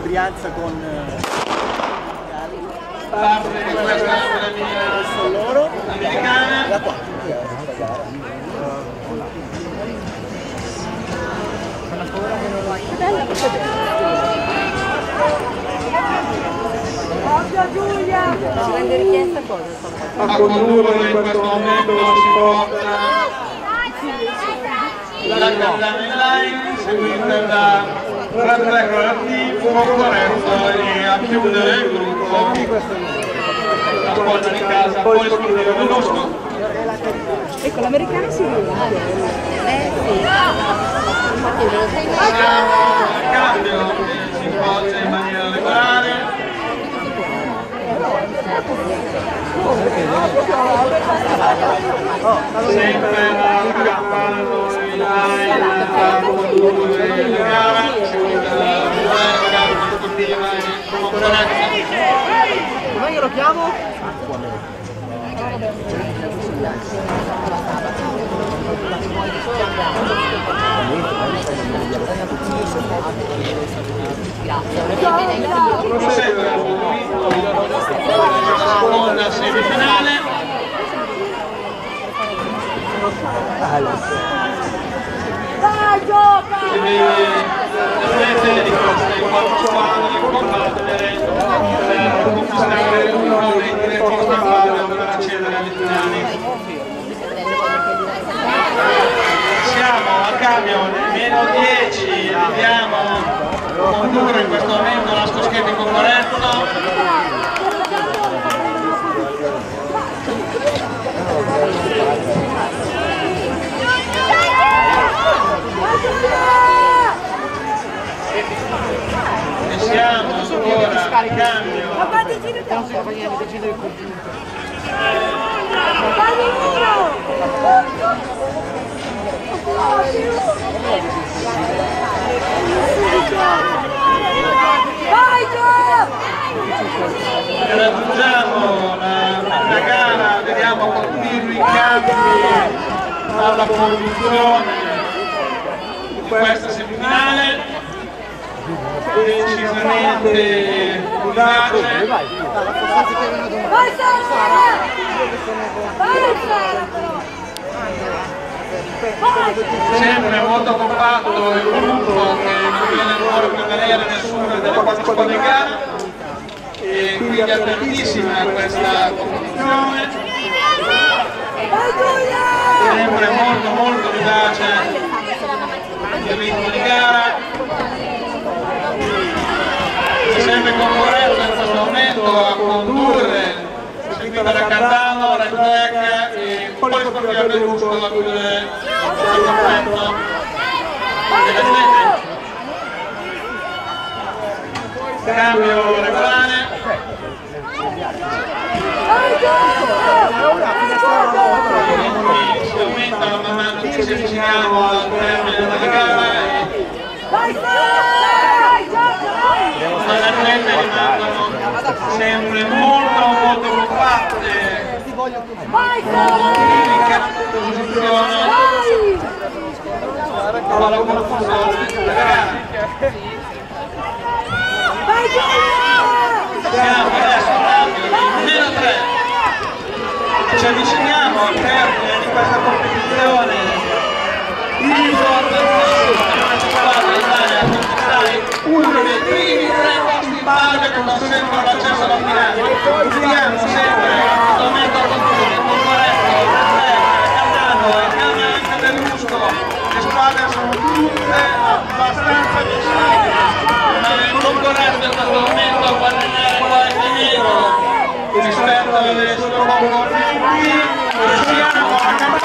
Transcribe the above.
Brianza con parte di questa mia loro americana. Giulia! Ci rende richiesta cosa? A condurre in questo momento si porta la capitana in line, seguita da Red Record Team, Corretto, e a chiudere il gruppo la porta di casa, poi scrivere Veloso. Ecco, l'americana si vede. Sì. Siamo al cambio, si poggia in maniera regolare. Sempre a cavallo in line a condurre la gara, seguita dalla gara sportiva e concorrente. come io lo chiamo? Prosegue la seconda semifinale. Dai, gioca! Vedete di queste quattro squadre combattere per conquistare uno dei diretti stradali per accedere alle finali. Siamo a cambio meno 10, vediamo condurre in questo momento la Skoschetti Concorretto. E siamo ancora a cambio. Raggiungiamo la gara, vediamo continui cambi alla conduzione di questa semifinale. Decisamente vivace. Vai Sara! Vai Sara! Sempre molto compatto il gruppo che non viene fuori per vedere nessuna delle quattro squadre in gara e quindi apertissima questa competizione. Sempre molto vivace il ritmo di gara. Sempre Concorretto in questo momento a condurre, seguita da Cardano, Red Black e Polisportiva Belusto a chiudere il completo. Cambio regolare. Si aumentano man mano che ci avviciniamo al termine della gara. Le atlete rimangono sempre molto compatte in campo posizione alla conclusione della gara. Siamo adesso a meno 3, ci avviciniamo al termine di questa competizione. Uno dei primi 3 posti in palio che consentono l'accesso alla finale. Vediamo sempre in questo momento a concludere Concorretto, Cardano e cambia anche Belusco. Le squadre sono tutte abbastanza vicine, ma il Concorretto in questo momento a guadagnare qualche metro rispetto alle sue concorrenti. Siamo a